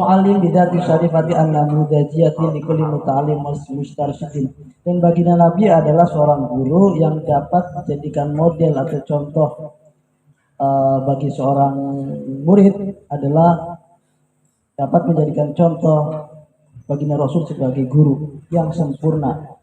mu'allim bidati syarifati an-namudajiyati likulli muta'allim mustarsyidin. Dan baginda Nabi adalah seorang guru yang dapat dijadikan model atau contoh bagi seorang murid, adalah dapat menjadikan contoh baginda Rasul sebagai guru yang sempurna.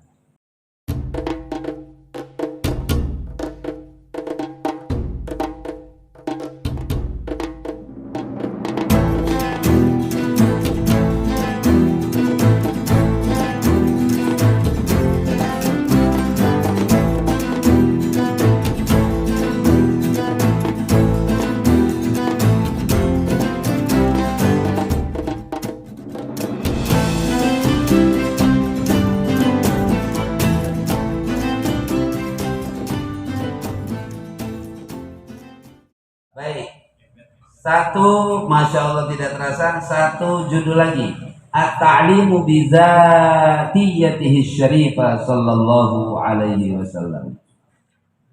Satu, Masya Allah tidak terasa, satu judul lagi, At-Ta'limu bizatiyatihi syarifah sallallahu alaihi wasallam.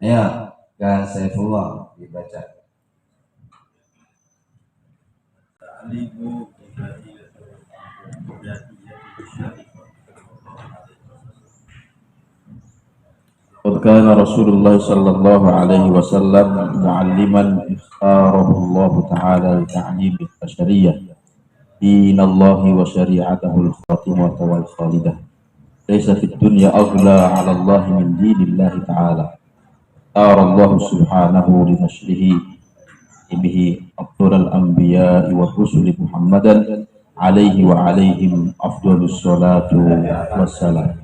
Ayo, Kak Saifullah dibaca. Ta'limu bizatiyatihi syarifah. قد كان رسول الله صلى الله عليه وسلم معلما اختاره الله تعالى لتعليم البشرية دين الله وشريعته الخاتمة والخالدة. ليس في الدنيا أغلى على الله من دين الله تعالى. اختار الله سبحانه لنشره به أفضل الأنبياء والرسل محمدا عليه وعليهم أفضل الصلاة والسلام.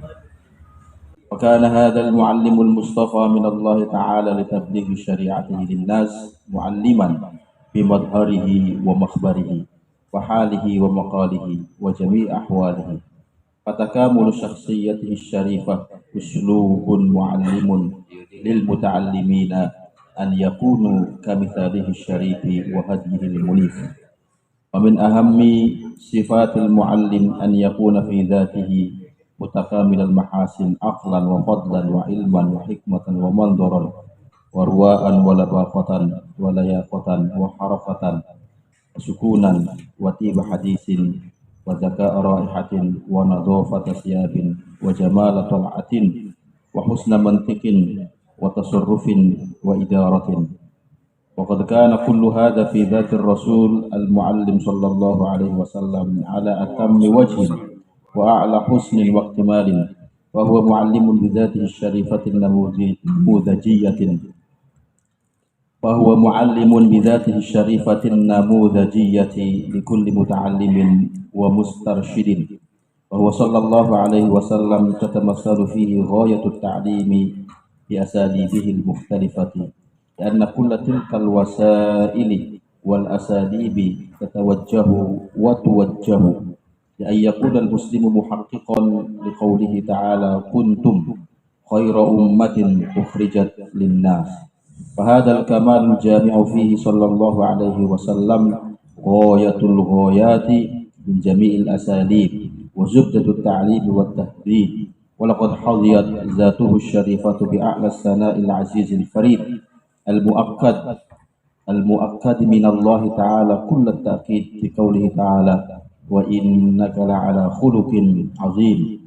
وكان هذا المعلم المصطفى من الله تعالى لتبليغ شريعته للناس معلما بمظهره ومخبره وحاله ومقاله وجميع أحواله. فتكامل شخصيته الشريفة أسلوب معلم للمتعلمين أن يكونوا كمثاله الشريف وهديه المنيف. ومن أهم صفات المعلم أن يكون في ذاته متكامل المحاسن عقلا وفضلا وعلما وحكمة ومنظرا ورواء ولباقة ولياقة وحركة وسكونا وطيب حديث وذكاء رائحة ونظافة ثياب وجمال طلعة وحسن منطق وتصرف وإدارة. وقد كان كل هذا في ذات الرسول المعلم صلى الله عليه وسلم على أتم وجه وأعلى حسن واكتمال. وهو معلم بذاته الشريفة النموذجية لكل متعلم ومسترشد. وهو صلى الله عليه وسلم تتمثل فيه غاية التعليم بأساليبه المختلفة، لأن كل تلك الوسائل والأساليب تتوجه لأن يكون المسلم محققا لقوله تعالى كنتم خير أمة أخرجت للناس. فهذا الكمال الجامع فيه صلى الله عليه وسلم غاية الغايات من جميع الأساليب وزبدة التعليم والتهذيب. ولقد حظيت ذاته الشريفة بأعلى الثناء العزيز الفريد المؤكد من الله تعالى كل التأكيد بقوله تعالى وإنك لعلى خلق عظيم.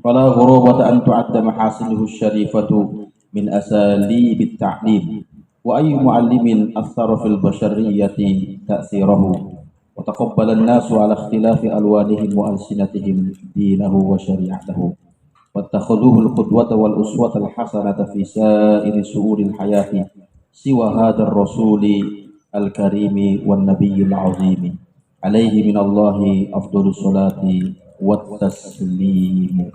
فلا غرابة أن تعد محاسنه الشريفة من أساليب التعليم. وأي معلم أثر في البشرية تأثيره وتقبل الناس على اختلاف ألوانهم وألسنتهم دينه وشريعته واتخذوه القدوة والأسوة الحسنة في سائر شؤون الحياة سوى هذا الرسول الكريم والنبي العظيم عليه من الله أفضل الصلاة والتسليم.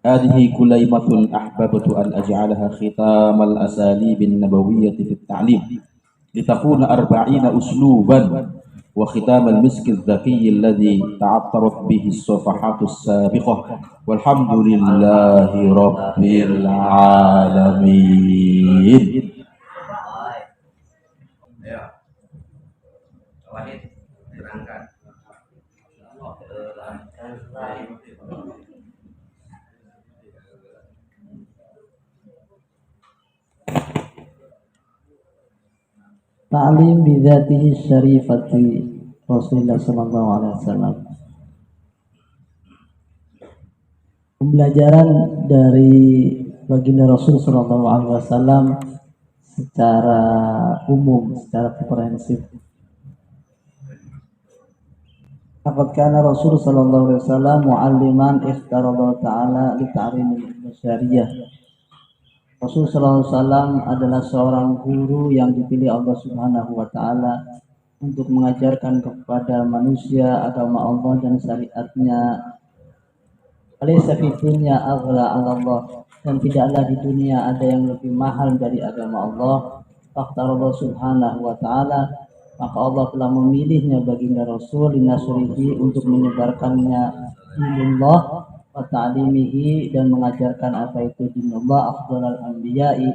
هذه كلمة أحببت أن أجعلها ختام الأساليب النبوية في التعليم لتكون 40 أسلوبا وختام المسك الذكي الذي تعطرت به الصفحات السابقة. والحمد لله رب العالمين. Ta'lim bidzatihi syarifati Rasulullah sallallahu alaihi wasallam. Pembelajaran dari baginda Rasul sallallahu alaihi wasallam secara umum, secara komprehensif. Laqad kana Rasul sallallahu alaihi wasallam mualliman ikhtarallahu ta'ala li ta'rimil basyariyah. Rasul sallallahu alaihi wasallam adalah seorang guru yang dipilih Allah Subhanahu wa taala untuk mengajarkan kepada manusia agama Allah dan syariatnya. Alaysa fi dunya aghla 'ala Allah, dan tidaklah di dunia ada yang lebih mahal dari agama Allah. Fakhtarallahu subhanahu wa ta'ala, maka Allah telah memilihnya baginda Rasul linasrihi untuk menyebarkannya dinullah wa ta'limihi dan mengajarkan apa itu dinullah afdhalal anbiya'i,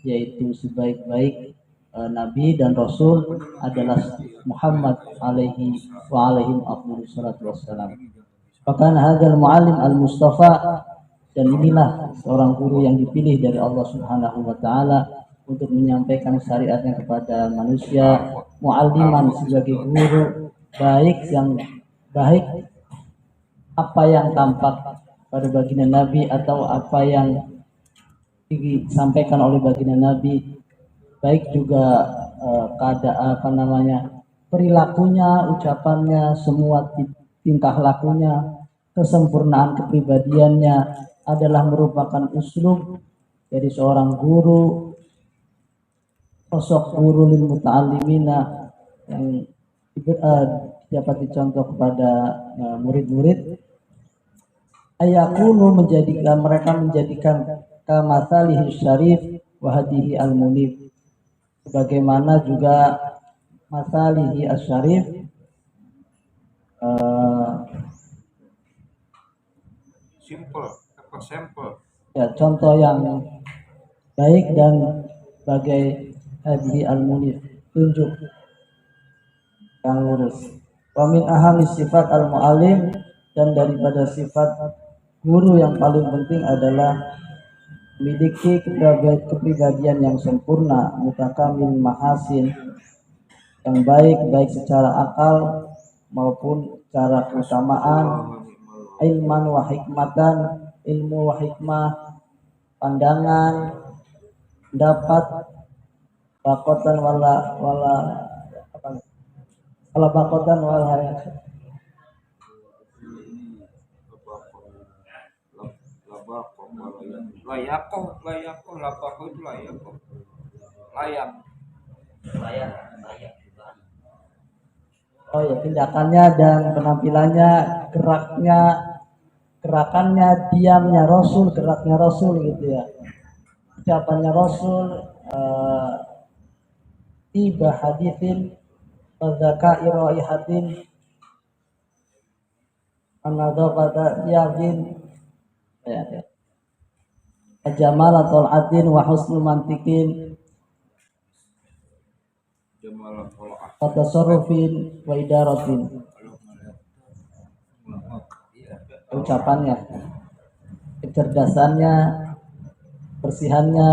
yaitu sebaik-baik nabi dan rasul adalah Muhammad alaihi wa alaihim afdhalus salatu wassalam. Bahkan hadzal muallim al-mustafa, dan inilah seorang guru yang dipilih dari Allah Subhanahu wa taala untuk menyampaikan syariatnya kepada manusia. Mualliman sebagai guru baik yang baik apa yang tampak pada baginda Nabi atau apa yang disampaikan oleh baginda Nabi, baik juga perilakunya, ucapannya, semua tingkah lakunya, kesempurnaan kepribadiannya adalah merupakan uslub dari seorang guru, sosok guru lil muta'allimina yang dapat dicontoh kepada murid-murid. Ayakunu menjadikan kamathalihi syarif wa hadihi al-munib, bagaimana juga mathalihi asy-syarif, simple ya, contoh yang baik dan sebagai hadi al-munif, tunjuk yang lurus. Wa min ahami sifat al-muallim, dan daripada sifat guru yang paling penting adalah memiliki kepribadian yang sempurna, mutakamil mahasin, yang baik secara akal maupun secara keutamaan, ilman wa hikmatan, ilmu wa hikmah, pandangan, pendapat, bakotan bakotan oh ya, tindakannya dan penampilannya, gerakannya, diamnya Rasul, geraknya Rasul gitu ya, ucapannya Rasul, tiba hadithin wadzakai raihatin anadzafata yadin ya, jamalatul adin wa husnul mantiqin wa tasarrufin wa idaratin. Ucapannya, kecerdasannya, persihannya,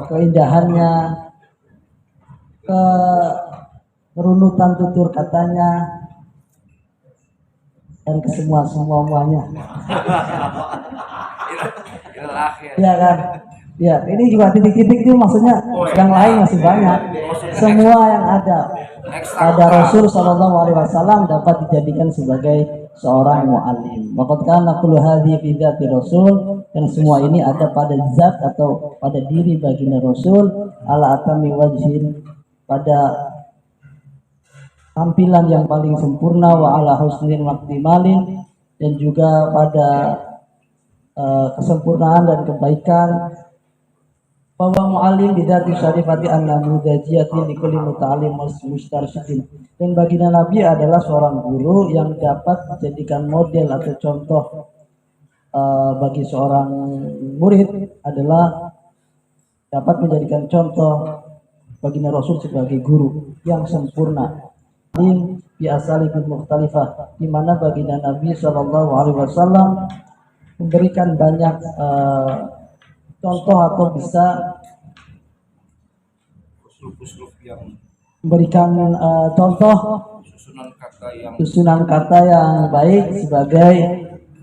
keindahannya, kerunutan tutur katanya, dan semuanya. Ya kan? Ya, ini juga titik-titik itu maksudnya yang lain masih banyak. Semua yang ada pada Rasul sallallahu alaihi wasallam dapat dijadikan sebagai seorang muallim. Waqad kana kullu hadhihi fi dzati Rasul, dan semua ini ada pada zat atau pada diri baginda Rasul, ala atami wajhin, pada tampilan yang paling sempurna, wa ala husnil maktimalin, dan juga pada kesempurnaan dan kebaikan. Bahwa mu'allim bidati syarifati an-namudajiyati likulli muta'alim mustarsyidin, dan baginda Nabi adalah seorang guru yang dapat dijadikan model atau contoh bagi seorang murid, adalah dapat menjadikan contoh baginda Rasul sebagai guru yang sempurna. Bi asalibul mukhtalifah, di mana baginda Nabi sallallahu alaihi wasallam memberikan banyak contoh atau bisa memberikan contoh susunan kata yang baik sebagai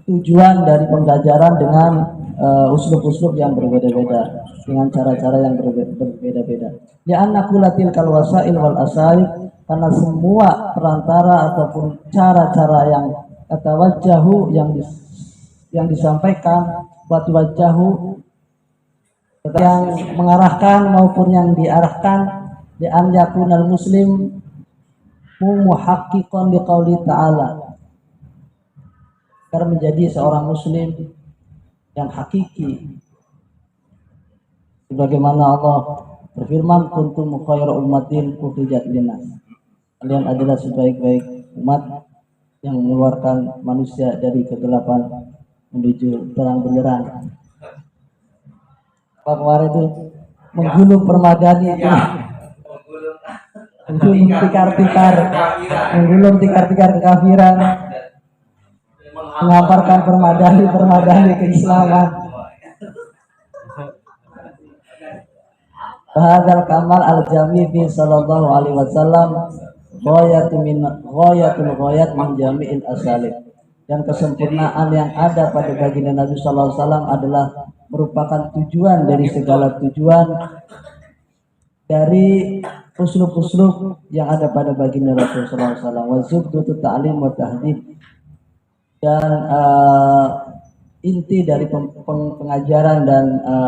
tujuan dari pembelajaran dengan uslub-uslub yang berbeda-beda, dengan cara-cara yang berbeda-beda. Li'anna kullatil kal wasail wal asalib, karena semua perantara ataupun cara-cara yang kata wajahu yang disampaikan, buat wajahu yang mengarahkan maupun yang diarahkan, di an yakunal muslim muhaqqiqan liqauli ta'ala, agar menjadi seorang muslim yang hakiki sebagaimana Allah berfirman, kuntum khairu ummatin ukhrijat linnas, kalian adalah sebaik-baik umat yang mengeluarkan manusia dari kegelapan menuju terang benderang. Pak kemarin itu menggulung permadani itu, menggulung tikar-tikar kekafiran, mengaparkan permadani keislaman. Hadzal kamal al-jami fi sallallahu alaihi wasallam ghayatul ghayat min jami'il asalib, dan kesempurnaan yang ada pada baginda Nabi sallallahu alaihi wasallam adalah merupakan tujuan dari segala tujuan dari uslub-uslub yang ada pada baginda Rasul sallallahu alaihi wasallam. Wa zubdu ta'lim wa tahdib, dan inti dari pengajaran dan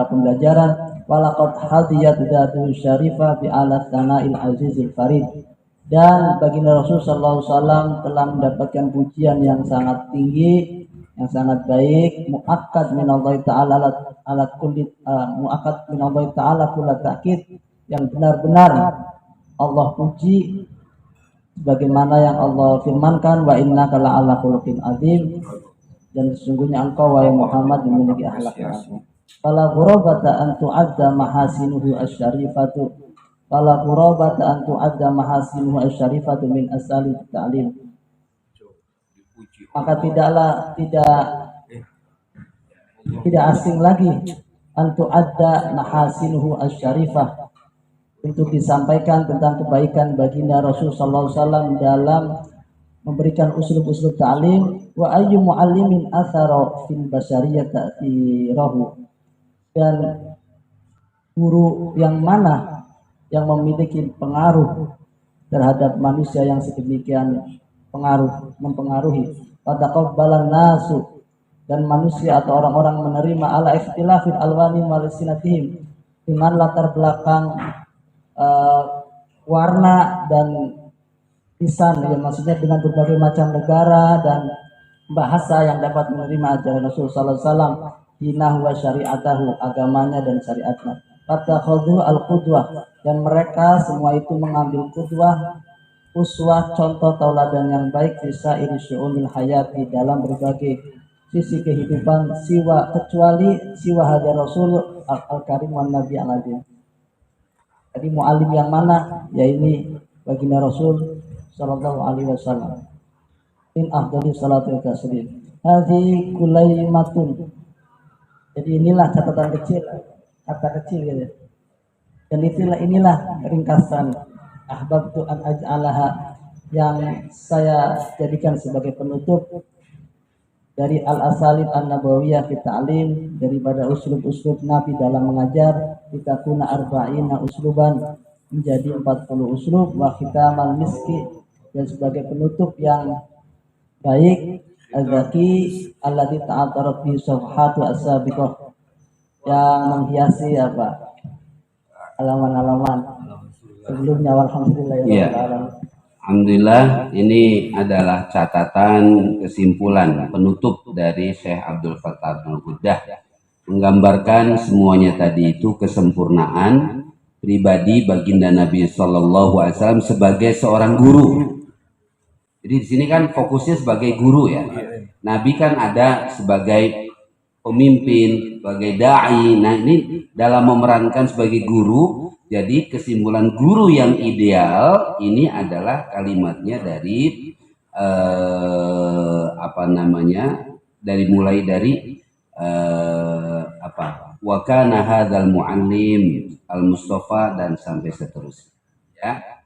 pembelajaran. Walaqad hadiyat datu syarifah fi alat tana'il azizil farid, dan baginda Rasul sallallahu alaihi wasallam telah mendapatkan pujian yang sangat tinggi, yang sangat baik, muakkad minallahi ta'ala alat kulli muakkad minallahi ta'ala kullu ta'kid, yang benar-benar Allah puji sebagaimana yang Allah firmankan, wa innaka la'ala khuluqin azim, dan sesungguhnya engkau wahai Muhammad memiliki akhlak yang agung. Fala ghurabata an tu'adda mahasinuhu asy-syarifatu, fala ghurabata an tu'adda mahasinuhu asy-syarifatu min asali ta'lim, maka tidak asing lagi an tu'adda mahasinuhu asy-syarifah, untuk disampaikan tentang kebaikan baginda Rasul sallallahu alaihi wasallam dalam memberikan uslub-uslub ta'lim. Wa ayyu muallimin athara fil basariyah ta'thirahu, dan guru yang mana yang memiliki pengaruh terhadap manusia yang sedemikian mempengaruhi. Fataqabbalan nasu, dan manusia atau orang-orang menerima ala ikhtilafil alwani wal sinatihim, dengan latar belakang warna dan lisan, ya maksudnya dengan berbagai macam negara dan bahasa yang dapat menerima ajaran Rasul sallallahu alaihi wasallam, dinah wa syari'atahu, agamanya dan syariatnya. Fatakhadhu al-qudwah, dan mereka semua itu mengambil qudwah, uswah, contoh tauladan yang baik, bisa iri syu'unil hayati, dalam berbagai sisi kehidupan, kecuali siwa hadir Rasul al-karim wan nabi al-azim. Jadi mu'alim yang mana? Ya ini baginda Rasul sallallahu alaihi wasallam. In afdali salatu wa taslim. Hadhi kulaimatun. Jadi inilah catatan kecil, kata kecil gitu. Dan inilah ringkasan ahbabtu an aj'alaha, yang saya jadikan sebagai penutup dari al-asalib an-nabawiyah fi ta'lim, daripada uslub-uslub Nabi dalam mengajar, litakuna arba'ina usluban, menjadi 40 uslub, wa khitamal miski, dan sebagai penutup yang baik, al-zaki alladzi ta'atarat bi safhatu as-sabiqah, yang menghiasi halaman-halaman sebelumnya. Alhamdulillah ya. Alhamdulillah, ini adalah catatan kesimpulan penutup dari Syekh Abdul Fattah Abdul Ghuddah, menggambarkan semuanya tadi itu kesempurnaan pribadi baginda Nabi Sallallahu Alaihi Wasallam sebagai seorang guru. Jadi di sini kan fokusnya sebagai guru ya. Nabi kan ada sebagai pemimpin, sebagai dai. Nah ini dalam memerankan sebagai guru. Jadi kesimpulan guru yang ideal ini adalah kalimatnya dari mulai dari wa kana hadzal muallim al Mustafa dan sampai seterusnya. Ya.